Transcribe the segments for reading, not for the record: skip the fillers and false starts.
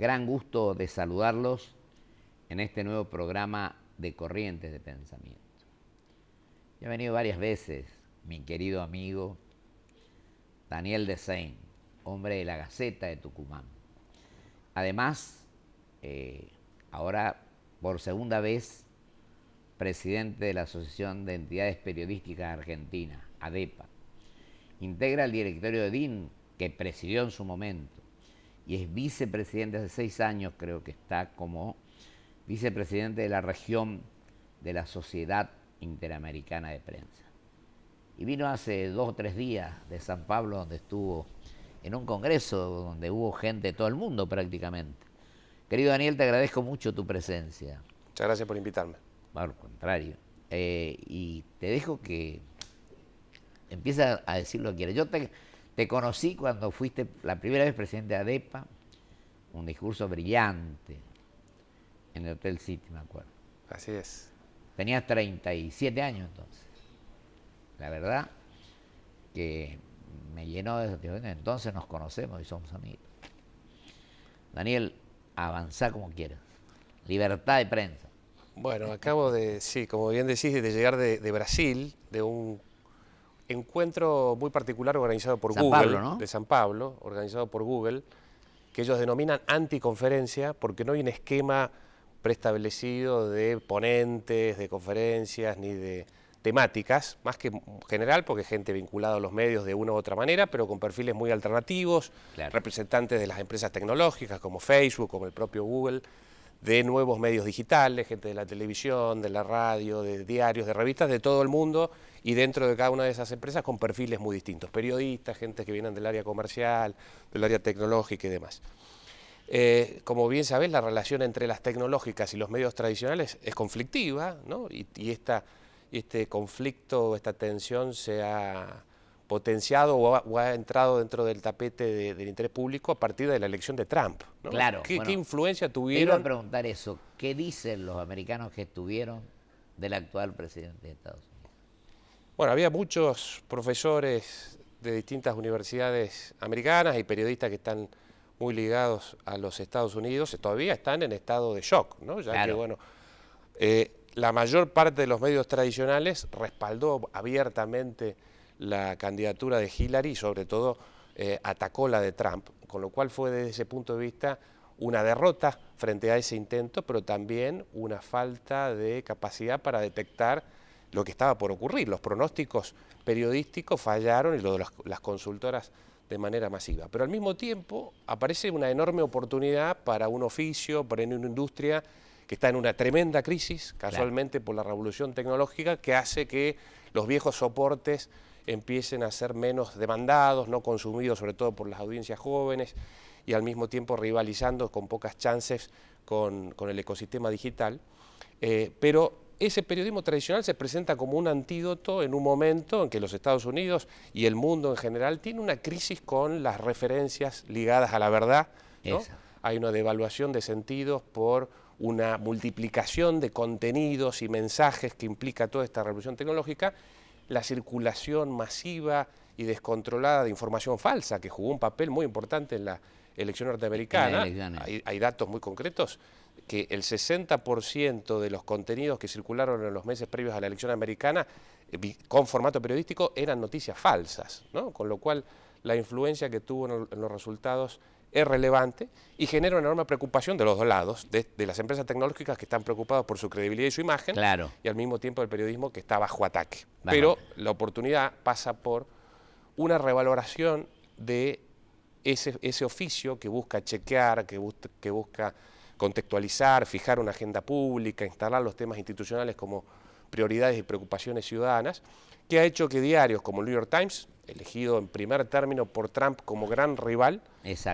gran gusto de saludarlos en este nuevo programa de Corrientes de Pensamiento. Ya ha venido varias veces mi querido amigo Daniel Desein, hombre de la Gaceta de Tucumán. Además, ahora por segunda vez, presidente de la Asociación de Entidades Periodísticas Argentinas, ADEPA. Integra el directorio de DIN, que presidió en su momento, y es vicepresidente hace 6 años, creo que está como vicepresidente de la región de la Sociedad Interamericana de Prensa. Y vino hace 2 o 3 días de San Pablo, donde estuvo en un congreso donde hubo gente de todo el mundo prácticamente. Querido Daniel, te agradezco mucho tu presencia. Muchas gracias por invitarme. Al contrario. Y te dejo que empieza a decir lo que quieras. Yo te conocí cuando fuiste la primera vez presidente de ADEPA, un discurso brillante en el Hotel City, me acuerdo. Así es. Tenías 37 años entonces. La verdad que me llenó de satisfacción. Entonces nos conocemos y somos amigos. Daniel, avanzá como quieras. Libertad de prensa. Bueno, acabo de, sí, como bien decís, de llegar de Brasil, de un encuentro muy particular organizado por San Google, Pablo, ¿no? de San Pablo, organizado por Google, que ellos denominan anticonferencia porque no hay un esquema preestablecido de ponentes, de conferencias, ni de temáticas, más que general, porque gente vinculada a los medios de una u otra manera, pero con perfiles muy alternativos, Claro. representantes de las empresas tecnológicas como Facebook, como el propio Google, de nuevos medios digitales, gente de la televisión, de la radio, de diarios, de revistas, de todo el mundo, y dentro de cada una de esas empresas con perfiles muy distintos, periodistas, gente que vienen del área comercial, del área tecnológica y demás. Como bien sabés, la relación entre las tecnológicas y los medios tradicionales es conflictiva, ¿no? Y este conflicto, esta tensión se ha potenciado o ha entrado dentro del tapete del interés público a partir de la elección de Trump, ¿no? Claro. ¿Qué Bueno, influencia te iba a tuvieron? preguntar eso. ¿Qué dicen los americanos que estuvieron del actual presidente de Estados Unidos? Bueno, había muchos profesores de distintas universidades americanas y periodistas que están muy ligados a los Estados Unidos, todavía están en estado de shock, ¿no? Ya Claro. que, bueno, la mayor parte de los medios tradicionales respaldó abiertamente la candidatura de Hillary y sobre todo atacó la de Trump, con lo cual fue desde ese punto de vista una derrota frente a ese intento, pero también una falta de capacidad para detectar lo que estaba por ocurrir. Los pronósticos periodísticos fallaron y lo de las consultoras de manera masiva. Pero al mismo tiempo aparece una enorme oportunidad para un oficio, para una industria que está en una tremenda crisis, casualmente por la revolución tecnológica, que hace que los viejos soportes empiecen a ser menos demandados, no consumidos sobre todo por las audiencias jóvenes y al mismo tiempo rivalizando con pocas chances con el ecosistema digital. Pero ese periodismo tradicional se presenta como un antídoto en un momento en que los Estados Unidos y el mundo en general tiene una crisis con las referencias ligadas a la verdad, ¿no? Hay una devaluación de sentidos por una multiplicación de contenidos y mensajes que implica toda esta revolución tecnológica, la circulación masiva y descontrolada de información falsa, que jugó un papel muy importante en la elección norteamericana. Hay datos muy concretos, que el 60% de los contenidos que circularon en los meses previos a la elección americana con formato periodístico eran noticias falsas, ¿no? Con lo cual la influencia que tuvo en los resultados es relevante y genera una enorme preocupación de los dos lados, de las empresas tecnológicas que están preocupadas por su credibilidad y su imagen, Claro. y al mismo tiempo el periodismo que está bajo ataque. Pero la oportunidad pasa por una revaloración de ese oficio que busca chequear, que busca contextualizar, fijar una agenda pública, instalar los temas institucionales como prioridades y preocupaciones ciudadanas, que ha hecho que diarios como el New York Times, elegido en primer término por Trump como gran rival,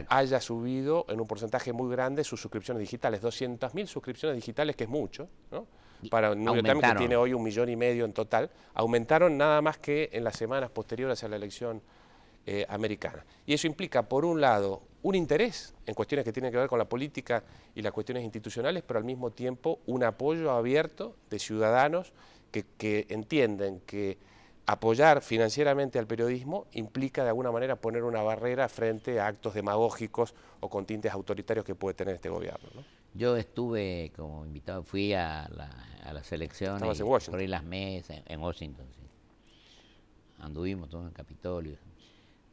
haya subido en un porcentaje muy grande sus suscripciones digitales, 200.000 suscripciones digitales, que es mucho, ¿no? Para el New York Times, que tiene hoy 1,5 millones en total, aumentaron nada más que en las semanas posteriores a la elección americana. Y eso implica, por un lado, un interés en cuestiones que tienen que ver con la política y las cuestiones institucionales, pero al mismo tiempo un apoyo abierto de ciudadanos que entienden que apoyar financieramente al periodismo implica de alguna manera poner una barrera frente a actos demagógicos o con tintes autoritarios que puede tener este gobierno, ¿no? Yo estuve como invitado, fui a las elecciones, Estabas en Washington. por ahí las mesas, en Washington, sí. Anduvimos todos en el Capitolio.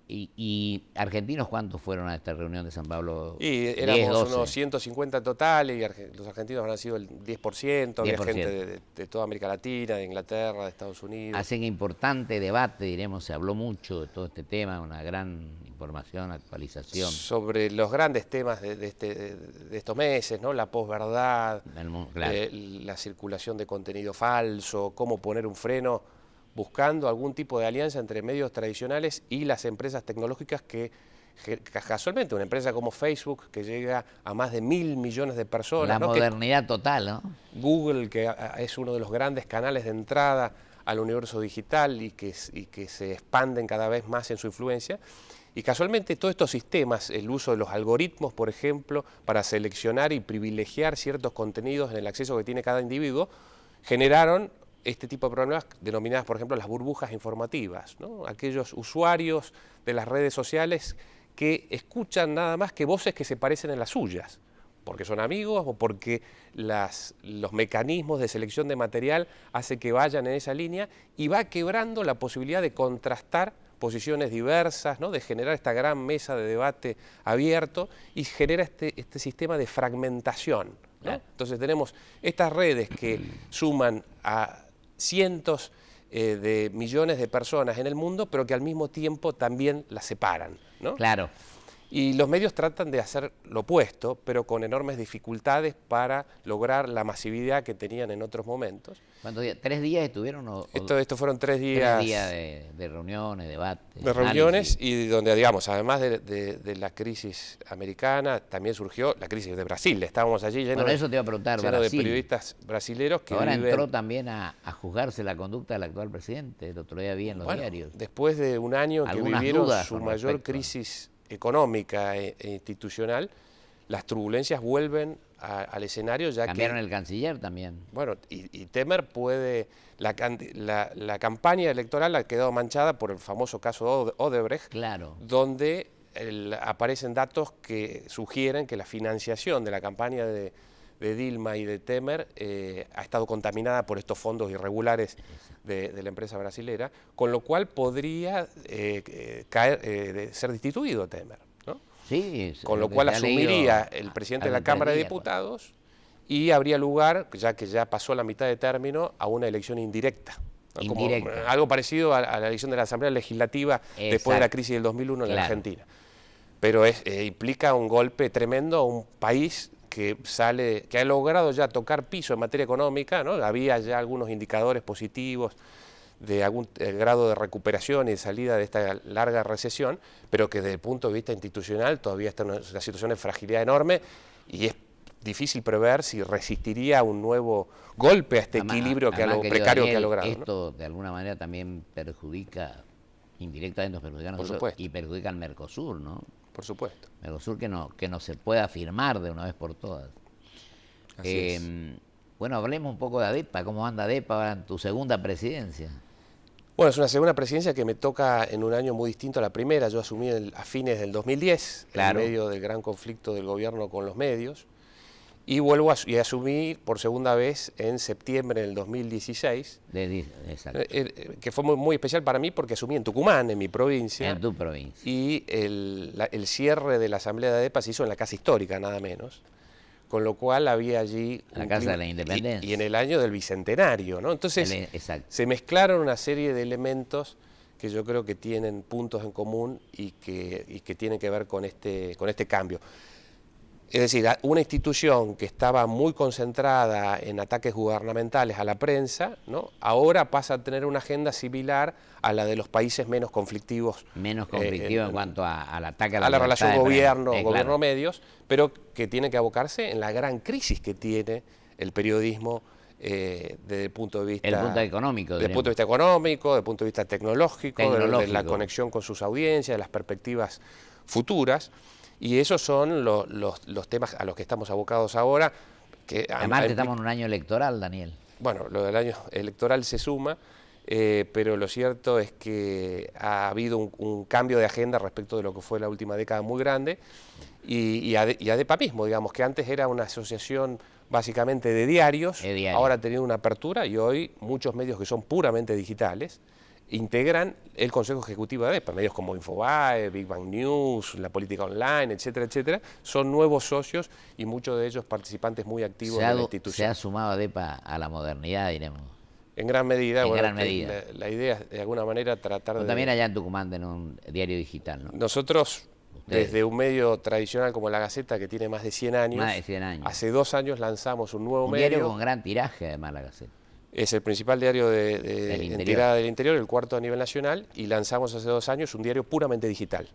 ¿Y argentinos cuántos fueron a esta reunión de San Pablo? Y 10, éramos 12. unos 150 totales y los argentinos habrán sido el 10%, había 10%. gente de toda América Latina, de Inglaterra, de Estados Unidos. Hacen importante debate, diremos, se habló mucho de todo este tema, una gran información, actualización. Sobre los grandes temas de estos meses, ¿no? La posverdad, Claro. La circulación de contenido falso, cómo poner un freno, buscando algún tipo de alianza entre medios tradicionales y las empresas tecnológicas que casualmente una empresa como Facebook, que llega a más de 1.000 millones de personas. La ¿no? modernidad total, ¿no? Google, que es uno de los grandes canales de entrada al universo digital y que se expanden cada vez más en su influencia. Y casualmente todos estos sistemas, el uso de los algoritmos, por ejemplo, para seleccionar y privilegiar ciertos contenidos en el acceso que tiene cada individuo, generaron este tipo de problemas denominadas, por ejemplo, las burbujas informativas, ¿no? Aquellos usuarios de las redes sociales que escuchan nada más que voces que se parecen en las suyas, porque son amigos o porque los mecanismos de selección de material hacen que vayan en esa línea y va quebrando la posibilidad de contrastar posiciones diversas, ¿no? De generar esta gran mesa de debate abierto y genera este sistema de fragmentación, ¿no? Claro. Entonces tenemos estas redes que suman a cientos de millones de personas en el mundo, pero que al mismo tiempo también las separan, ¿no? Claro. Y los medios tratan de hacer lo opuesto, pero con enormes dificultades para lograr la masividad que tenían en otros momentos. ¿Cuántos días? ¿3 días estuvieron? Esto fueron 3 días. 3 días de reuniones, debates. De reuniones y donde, digamos, además de la crisis americana, también surgió la crisis de Brasil. Estábamos allí llenos, bueno, eso te iba a preguntar, lleno de periodistas brasileros que ahora viven... entró también a juzgarse la conducta del actual presidente. El otro día vi en los diarios. Después de un año que vivieron su mayor crisis económica e institucional, las turbulencias vuelven al escenario, ya cambiaron el canciller también. Bueno, y Temer puede... La campaña electoral ha quedado manchada por el famoso caso Odebrecht, claro, donde aparecen datos que sugieren que la financiación de la campaña de Dilma y de Temer ha estado contaminada por estos fondos irregulares de la empresa brasilera, con lo cual podría ser destituido Temer, ¿no? Sí, con lo cual asumiría el presidente de la Cámara de Diputados y habría lugar, ya que ya pasó la mitad de término, a una elección indirecta. ¿no? Como algo parecido a la elección de la Asamblea Legislativa después de la crisis del 2001 en la Argentina. Pero implica un golpe tremendo a un país que ha logrado ya tocar piso en materia económica, ¿no? Había ya algunos indicadores positivos de algún grado de recuperación y de salida de esta larga recesión, pero que desde el punto de vista institucional todavía está en una situación de fragilidad enorme y es difícil prever si resistiría un nuevo golpe a este equilibrio precario que ha logrado. Esto, ¿no? De alguna manera también perjudica, indirectamente nos perjudica a nosotros y perjudica al Mercosur, ¿no? Por supuesto. Mercosur que no se pueda firmar de una vez por todas. Así es. Bueno, hablemos un poco de ADEPA. ¿Cómo anda ADEPA en tu segunda presidencia? Bueno, es una segunda presidencia que me toca en un año muy distinto a la primera. Yo asumí a fines del 2010, en medio del gran conflicto del gobierno con los medios. Y vuelvo a asumir por segunda vez en septiembre del 2016, que fue muy especial para mí porque asumí en Tucumán, en mi provincia. En tu provincia. Y el cierre de la Asamblea de ADEPA se hizo en la Casa Histórica, nada menos. Con lo cual había allí... La Casa de la Independencia. Y en el año del Bicentenario, ¿no? Entonces se mezclaron una serie de elementos que yo creo que tienen puntos en común y que tienen que ver con este cambio. Es decir, una institución que estaba muy concentrada en ataques gubernamentales a la prensa, ¿no? Ahora pasa a tener una agenda similar a la de los países menos conflictivos. Menos conflictiva en cuanto al ataque a la relación gobierno-medios, pero que tiene que abocarse en la gran crisis que tiene el periodismo desde el punto de vista... El punto económico. Desde el punto de vista económico, desde el punto de vista tecnológico. De la conexión con sus audiencias, de las perspectivas futuras. Y esos son los temas a los que estamos abocados ahora. Además estamos en un año electoral, Daniel. Bueno, lo del año electoral se suma. pero lo cierto es que ha habido un cambio de agenda respecto de lo que fue la última década muy grande, y ADEPA mismo, digamos, que antes era una asociación básicamente de diarios, ahora ha tenido una apertura y hoy muchos medios que son puramente digitales integran el Consejo Ejecutivo de ADEPA, medios como Infobae, Big Bang News, La Política Online, etcétera, etcétera, son nuevos socios y muchos de ellos participantes muy activos de la institución. Se ha sumado ADEPA a la modernidad, diremos. En gran medida, en bueno, gran medida. La idea es de alguna manera tratar de... También allá en Tucumán en un diario digital, ¿no? Nosotros, desde un medio tradicional como La Gaceta, que tiene más de 100 años, más de 100 años. Hace 2 años lanzamos un nuevo medio. Un diario con gran tiraje, además, La Gaceta. Es el principal diario en tirada del interior, el cuarto a nivel nacional, y lanzamos hace 2 años un diario puramente digital.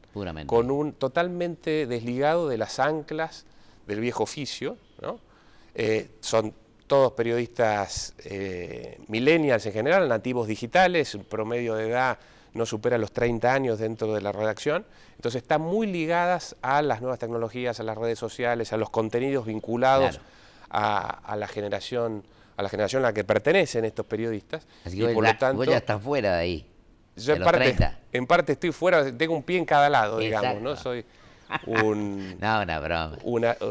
Totalmente desligado de las anclas del viejo oficio, ¿no? Son todos periodistas millennials en general, nativos digitales, un promedio de edad no supera los 30 años dentro de la redacción, entonces están muy ligadas a las nuevas tecnologías, a las redes sociales, a los contenidos vinculados a la generación a la que pertenecen estos periodistas. Así que por lo tanto, vos ya estás fuera de ahí. Yo en parte estoy fuera, tengo un pie en cada lado, digamos, ¿no? Soy un... no, una broma.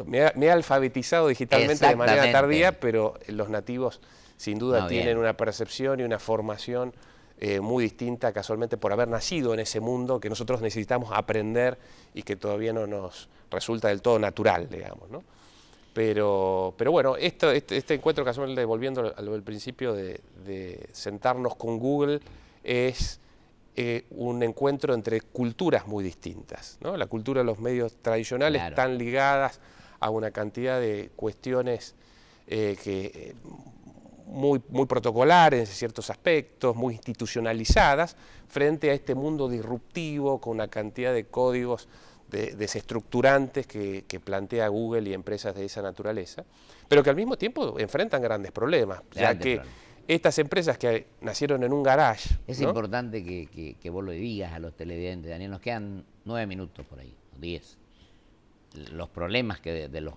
Me he alfabetizado digitalmente de manera tardía, pero los nativos sin duda tienen una percepción y una formación muy distinta, casualmente por haber nacido en ese mundo que nosotros necesitamos aprender y que todavía no nos resulta del todo natural, digamos, ¿no? Pero bueno, este encuentro, casualmente, volviendo a lo del principio de sentarnos con Google, es un encuentro entre culturas muy distintas, ¿no? La cultura de los medios tradicionales están ligadas a una cantidad de cuestiones muy protocolares en ciertos aspectos, muy institucionalizadas, frente a este mundo disruptivo con una cantidad de códigos desestructurantes que plantea Google y empresas de esa naturaleza, pero que al mismo tiempo enfrentan grandes problemas, ya que estas empresas que nacieron en un garage... Es importante que vos lo digas a los televidentes, Daniel, nos quedan 9 minutos por ahí, 10. Los problemas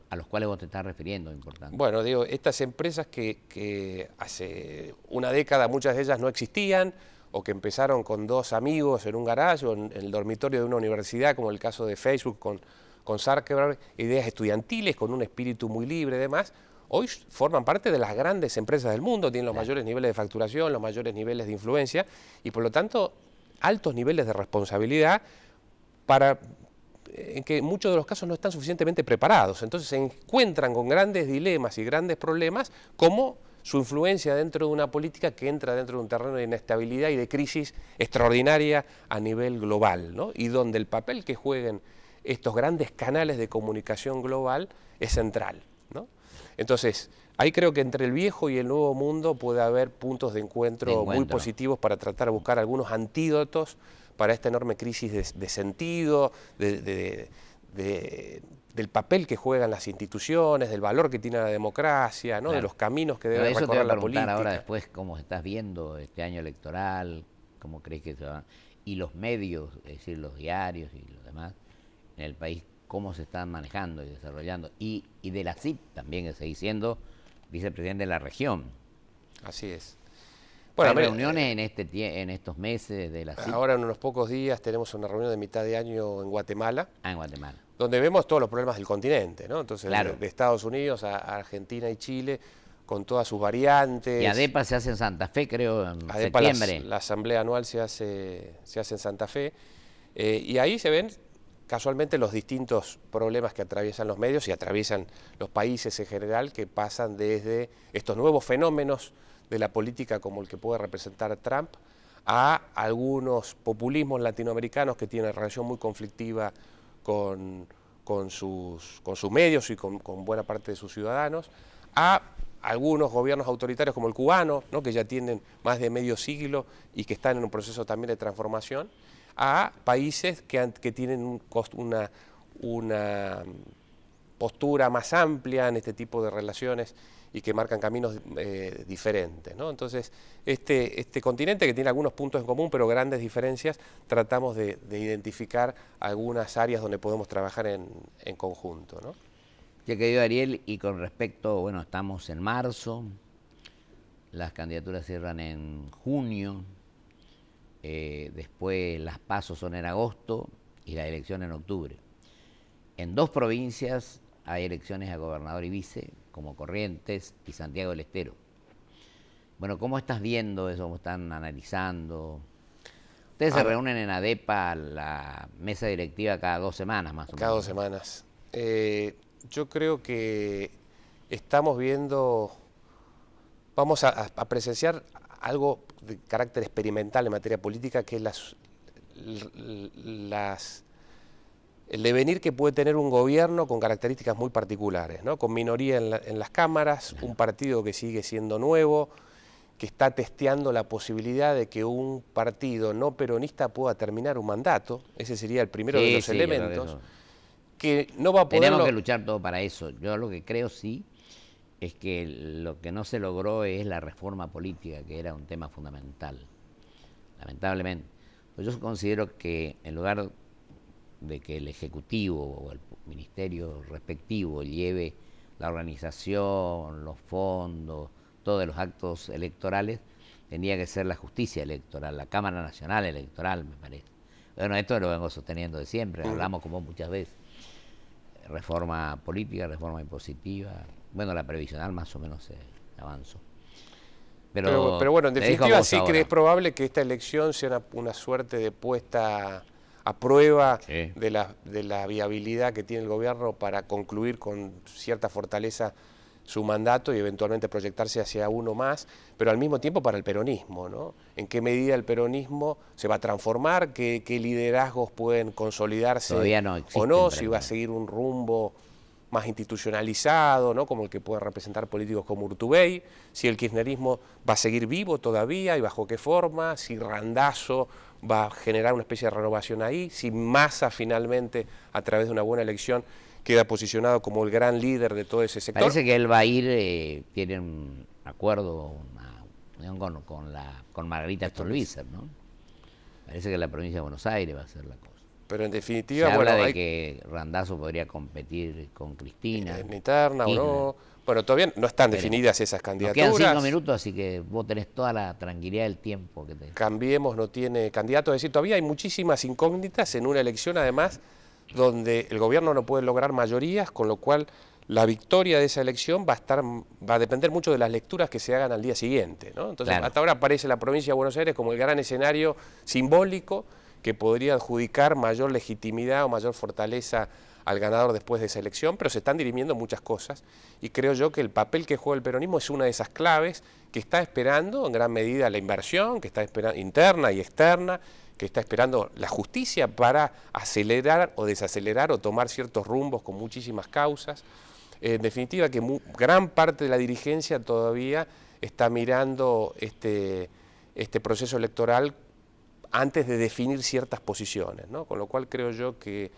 a los cuales vos te estás refiriendo, importante. Bueno, digo, estas empresas que hace una década muchas de ellas no existían, o que empezaron con 2 amigos en un garage o en el dormitorio de una universidad, como el caso de Facebook con Zuckerberg, ideas estudiantiles, con un espíritu muy libre y demás, hoy forman parte de las grandes empresas del mundo, tienen los mayores niveles de facturación, los mayores niveles de influencia y por lo tanto altos niveles de responsabilidad en que en muchos de los casos no están suficientemente preparados. Entonces se encuentran con grandes dilemas y grandes problemas como su influencia dentro de una política que entra dentro de un terreno de inestabilidad y de crisis extraordinaria a nivel global, ¿no? Y donde el papel que jueguen estos grandes canales de comunicación global es central, ¿no? Entonces, ahí creo que entre el viejo y el nuevo mundo puede haber puntos de encuentro muy positivos para tratar de buscar algunos antídotos para esta enorme crisis de sentido, del papel que juegan las instituciones, del valor que tiene la democracia, ¿no? De los caminos que debe recorrer la política. Ahora después cómo estás viendo este año electoral, cómo crees que se va, y los medios, es decir, los diarios y los demás, en el país, cómo se están manejando y desarrollando, y de la CIP también, que sigue siendo vicepresidente de la región. Así es. Bueno, ¿hay reuniones en estos meses de la CIP? Ahora en unos pocos días tenemos una reunión de mitad de año en Guatemala. En Guatemala. Donde vemos todos los problemas del continente, ¿no? Entonces, de Estados Unidos a Argentina y Chile, con todas sus variantes. Y ADEPA se hace en Santa Fe, creo, en septiembre. La asamblea anual se hace en Santa Fe. Y ahí se ven casualmente los distintos problemas que atraviesan los medios y atraviesan los países en general, que pasan desde estos nuevos fenómenos de la política como el que puede representar Trump, a algunos populismos latinoamericanos que tienen una relación muy conflictiva con sus medios y con buena parte de sus ciudadanos, a algunos gobiernos autoritarios como el cubano, ¿no? Que ya tienen más de medio siglo y que están en un proceso también de transformación, a países que tienen una postura más amplia en este tipo de relaciones y que marcan caminos diferentes, ¿no? Entonces, este continente que tiene algunos puntos en común, pero grandes diferencias, tratamos de identificar algunas áreas donde podemos trabajar en conjunto, ¿no? Ya querido Ariel, y con respecto, bueno, estamos en marzo, las candidaturas cierran en junio, después las PASO son en agosto y la elección en octubre. En 2 provincias hay elecciones a gobernador y vice, como Corrientes y Santiago del Estero. Bueno, ¿cómo estás viendo eso? ¿Cómo están analizando? Ustedes se reúnen en ADEPA, la mesa directiva, cada 2 semanas más o menos. Cada 2 semanas. Yo creo que estamos viendo, vamos a presenciar algo de carácter experimental en materia política, que es el devenir que puede tener un gobierno con características muy particulares, ¿no? Con minoría en las cámaras, un partido que sigue siendo nuevo, que está testeando la posibilidad de que un partido no peronista pueda terminar un mandato. Ese sería el primero de los elementos. Que no va a poder... Tenemos que luchar todo para eso. Yo lo que creo sí es que lo que no se logró es la reforma política, que era un tema fundamental, lamentablemente. Pues yo considero que en lugar de que el Ejecutivo o el Ministerio respectivo lleve la organización, los fondos, todos los actos electorales, tendría que ser la justicia electoral, la Cámara Nacional Electoral, me parece. Bueno, esto lo vengo sosteniendo de siempre, hablamos como muchas veces. Reforma política, reforma impositiva, bueno, la previsional más o menos se avanzó. Pero bueno, en definitiva sí que es probable que esta elección sea una suerte de puesta a prueba de la viabilidad que tiene el gobierno para concluir con cierta fortaleza su mandato y eventualmente proyectarse hacia uno más, pero al mismo tiempo para el peronismo, ¿no? ¿En qué medida el peronismo se va a transformar? ¿Qué liderazgos pueden consolidarse o no? Si va a seguir un rumbo más institucionalizado, ¿no? Como el que pueden representar políticos como Urtubey, si el kirchnerismo va a seguir vivo todavía y bajo qué forma, si Randazzo va a generar una especie de renovación ahí, si Massa finalmente, a través de una buena elección, queda posicionado como el gran líder de todo ese sector. Parece que él va a ir, tiene un acuerdo, una unión con Margarita Stolbizer, ¿no? Parece que la provincia de Buenos Aires va a ser la cosa. Pero en definitiva, se habla de que Randazzo podría competir con Cristina. En interna o no. Bueno, todavía no están definidas esas candidaturas. Nos quedan 5 minutos, así que vos tenés toda la tranquilidad del tiempo que tenés. Cambiemos no tiene candidato, es decir, todavía hay muchísimas incógnitas en una elección, además, donde el gobierno no puede lograr mayorías, con lo cual la victoria de esa elección va a depender mucho de las lecturas que se hagan al día siguiente, ¿no? Entonces, hasta ahora aparece la provincia de Buenos Aires como el gran escenario simbólico que podría adjudicar mayor legitimidad o mayor fortaleza al ganador después de esa elección, pero se están dirimiendo muchas cosas y creo yo que el papel que juega el peronismo es una de esas claves que está esperando en gran medida la inversión, que está esperando interna y externa, que está esperando la justicia para acelerar o desacelerar o tomar ciertos rumbos con muchísimas causas. En definitiva, que gran parte de la dirigencia todavía está mirando este proceso electoral antes de definir ciertas posiciones, ¿no? Con lo cual creo yo que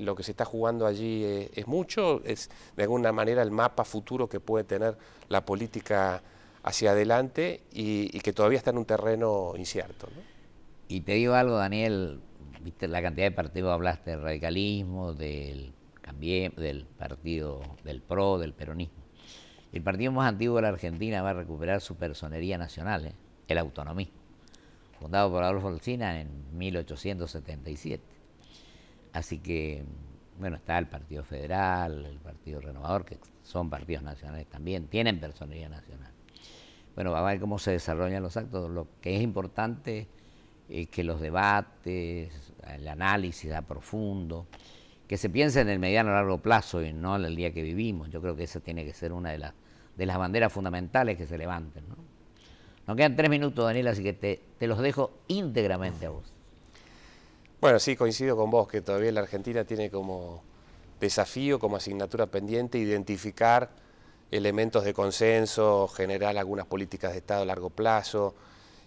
lo que se está jugando allí es mucho, es de alguna manera el mapa futuro que puede tener la política hacia adelante y que todavía está en un terreno incierto, ¿no? Y te digo algo, Daniel, viste la cantidad de partidos, hablaste del radicalismo, del partido del PRO, del peronismo. El partido más antiguo de la Argentina va a recuperar su personería nacional, el autonomismo, fundado por Adolfo Alsina en 1877. Así que, bueno, está el Partido Federal, el Partido Renovador, que son partidos nacionales también, tienen personería nacional. Bueno, va a ver cómo se desarrollan los actos. Lo que es importante es que los debates, el análisis a profundo, que se piense en el mediano a largo plazo y no en el día que vivimos. Yo creo que esa tiene que ser una de las banderas fundamentales que se levanten, ¿no? Nos quedan 3 minutos, Daniel, así que te los dejo íntegramente a vos. Bueno, sí, coincido con vos, que todavía la Argentina tiene como desafío, como asignatura pendiente, identificar elementos de consenso, generar algunas políticas de Estado a largo plazo,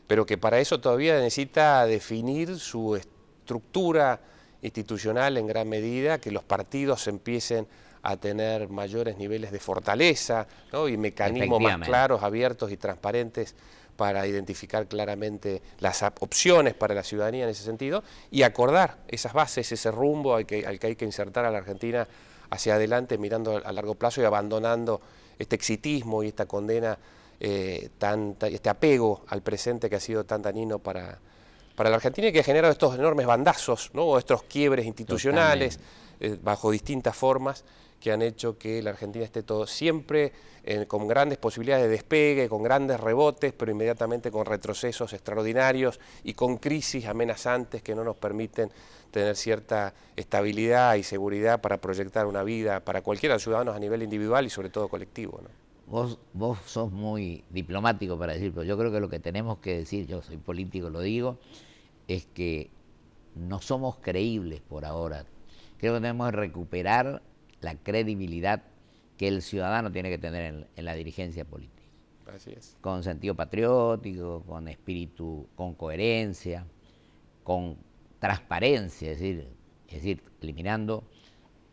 pero que para eso todavía necesita definir su estructura institucional en gran medida, que los partidos empiecen a tener mayores niveles de fortaleza, ¿no? Y mecanismos más claros, abiertos y transparentes para identificar claramente las opciones para la ciudadanía en ese sentido y acordar esas bases, ese rumbo al que hay que insertar a la Argentina hacia adelante mirando a largo plazo y abandonando este exitismo y esta condena este apego al presente que ha sido tan dañino para la Argentina y que ha generado estos enormes bandazos, ¿no? Estos quiebres institucionales bajo distintas formas que han hecho que la Argentina esté todo siempre con grandes posibilidades de despegue, con grandes rebotes, pero inmediatamente con retrocesos extraordinarios y con crisis amenazantes que no nos permiten tener cierta estabilidad y seguridad para proyectar una vida para cualquiera de los ciudadanos a nivel individual y sobre todo colectivo, ¿no? Vos sos muy diplomático para decir, pero yo creo que lo que tenemos que decir, yo soy político, lo digo, es que no somos creíbles por ahora. Creo que tenemos que recuperar la credibilidad que el ciudadano tiene que tener en la dirigencia política. Así es. Con sentido patriótico, con espíritu, con coherencia, con transparencia, es decir, eliminando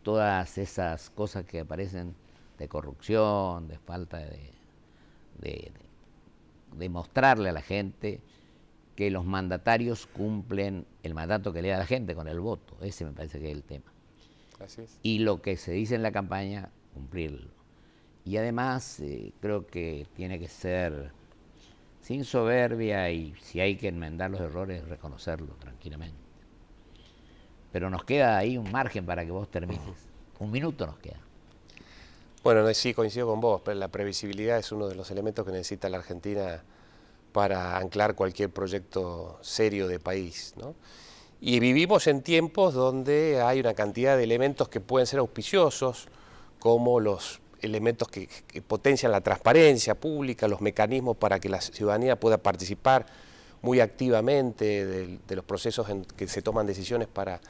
todas esas cosas que aparecen de corrupción, de falta de mostrarle a la gente que los mandatarios cumplen el mandato que le da la gente con el voto. Ese me parece que es el tema. Así es. Y lo que se dice en la campaña, cumplirlo. Y además creo que tiene que ser sin soberbia y si hay que enmendar los errores, reconocerlo tranquilamente. Pero nos queda ahí un margen para que vos termines. Un minuto nos queda. Bueno, sí, coincido con vos, pero la previsibilidad es uno de los elementos que necesita la Argentina para anclar cualquier proyecto serio de país, ¿no? Y vivimos en tiempos donde hay una cantidad de elementos que pueden ser auspiciosos, como los elementos que potencian la transparencia pública, los mecanismos para que la ciudadanía pueda participar muy activamente de los procesos en que se toman decisiones para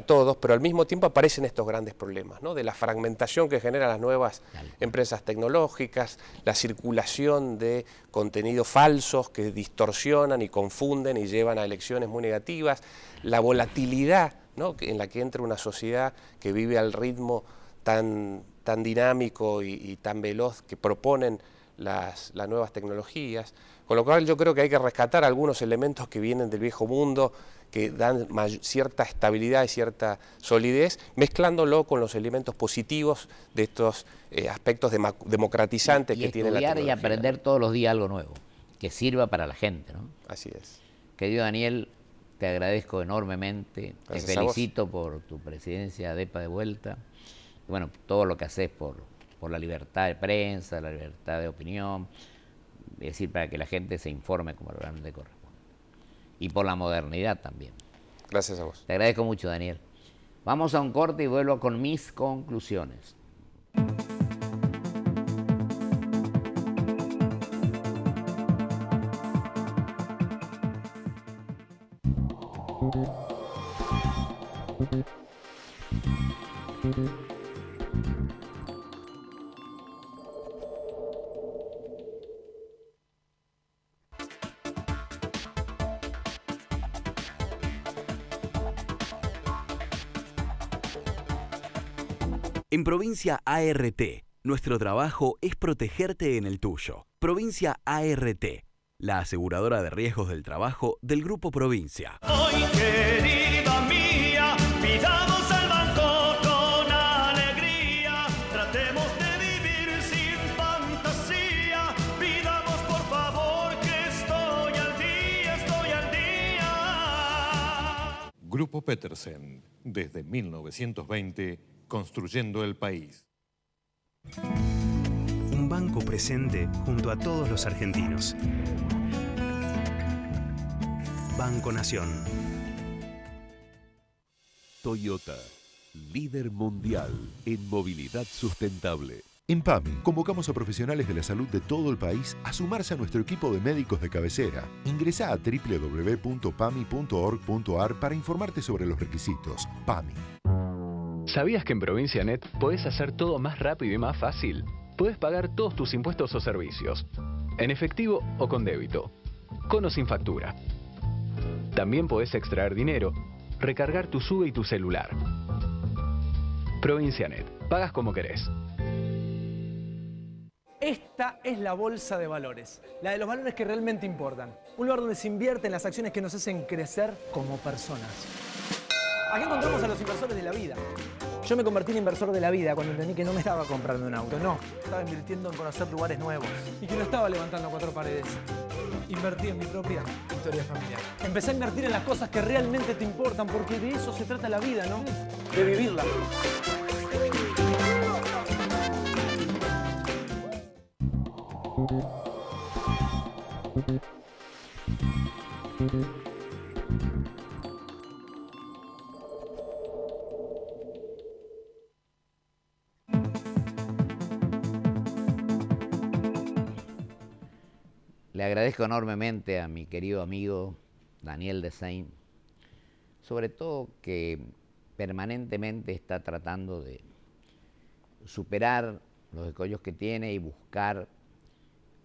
todos, pero al mismo tiempo aparecen estos grandes problemas, ¿no? De la fragmentación que generan las nuevas empresas tecnológicas, la circulación de contenidos falsos que distorsionan y confunden y llevan a elecciones muy negativas, la volatilidad, ¿no? En la que entra una sociedad que vive al ritmo tan dinámico y tan veloz que proponen las nuevas tecnologías, con lo cual yo creo que hay que rescatar algunos elementos que vienen del viejo mundo, que dan cierta estabilidad y cierta solidez, mezclándolo con los elementos positivos de estos aspectos democratizantes que tiene la tecnología. Y aprender todos los días algo nuevo, que sirva para la gente, ¿no? Así es. Querido Daniel, te agradezco enormemente, Gracias, te felicito por tu presidencia de EPA de vuelta, y bueno, todo lo que haces por la libertad de prensa, la libertad de opinión, es decir, para que la gente se informe como realmente corresponde. Y por la modernidad también. Gracias a vos. Te agradezco mucho, Daniel. Vamos a un corte y vuelvo con mis conclusiones. En Provincia ART, nuestro trabajo es protegerte en el tuyo. Provincia ART, la aseguradora de riesgos del trabajo del Grupo Provincia. Hoy, querida mía, pidamos al banco con alegría. Tratemos de vivir sin fantasía. Pidamos por favor que estoy al día. Grupo Petersen, desde 1920, construyendo el país. Un banco presente junto a todos los argentinos. Banco Nación. Toyota, líder mundial en movilidad sustentable. En PAMI, convocamos a profesionales de la salud de todo el país a sumarse a nuestro equipo de médicos de cabecera. Ingresá a www.pami.org.ar para informarte sobre los requisitos. PAMI. ¿Sabías que en ProvinciaNet podés hacer todo más rápido y más fácil? Podés pagar todos tus impuestos o servicios, en efectivo o con débito, con o sin factura. También podés extraer dinero, recargar tu SUBE y tu celular. ProvinciaNet, pagas como querés. Esta es la bolsa de valores, la de los valores que realmente importan. Un lugar donde se invierten las acciones que nos hacen crecer como personas. Aquí encontramos a los inversores de la vida. Yo me convertí en inversor de la vida cuando entendí que no me estaba comprando un auto, no. Estaba invirtiendo en conocer lugares nuevos y que no estaba levantando 4 paredes. Invertí en mi propia historia familiar. Empecé a invertir en las cosas que realmente te importan, porque de eso se trata la vida, ¿no? De vivirla. Le agradezco enormemente a mi querido amigo Daniel Desain, sobre todo que permanentemente está tratando de superar los escollos que tiene y buscar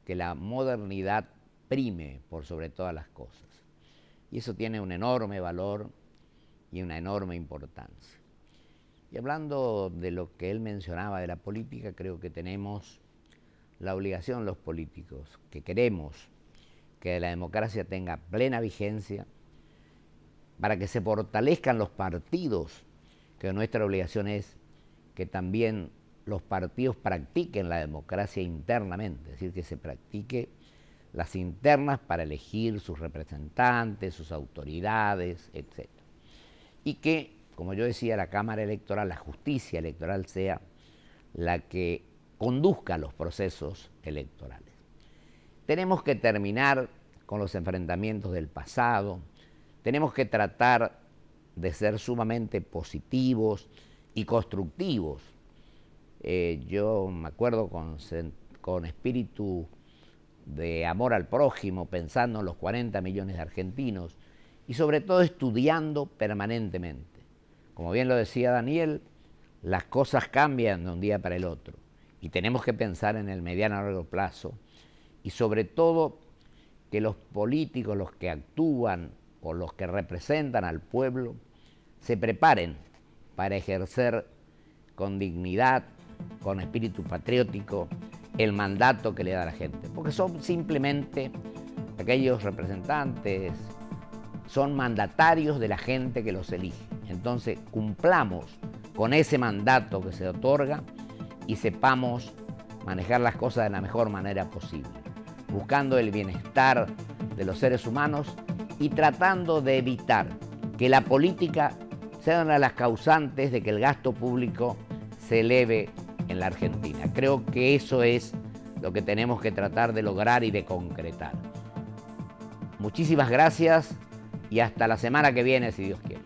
que la modernidad prime por sobre todas las cosas. Y eso tiene un enorme valor y una enorme importancia. Y hablando de lo que él mencionaba de la política, creo que tenemos la obligación los políticos que queremos que la democracia tenga plena vigencia, para que se fortalezcan los partidos, que nuestra obligación es que también los partidos practiquen la democracia internamente, es decir, que se practique las internas para elegir sus representantes, sus autoridades, etc. Y que, como yo decía, la Cámara Electoral, la justicia electoral sea la que conduzca los procesos electorales. Tenemos que terminar con los enfrentamientos del pasado, tenemos que tratar de ser sumamente positivos y constructivos. Yo me acuerdo con espíritu de amor al prójimo, pensando en los 40 millones de argentinos y sobre todo estudiando permanentemente. Como bien lo decía Daniel, las cosas cambian de un día para el otro y tenemos que pensar en el mediano a largo plazo y sobre todo que los políticos, los que actúan o los que representan al pueblo, se preparen para ejercer con dignidad, con espíritu patriótico, el mandato que le da la gente. Porque son simplemente aquellos representantes, son mandatarios de la gente que los elige. Entonces, cumplamos con ese mandato que se otorga y sepamos manejar las cosas de la mejor manera posible, buscando el bienestar de los seres humanos y tratando de evitar que la política sea una de las causantes de que el gasto público se eleve en la Argentina. Creo que eso es lo que tenemos que tratar de lograr y de concretar. Muchísimas gracias y hasta la semana que viene, si Dios quiere.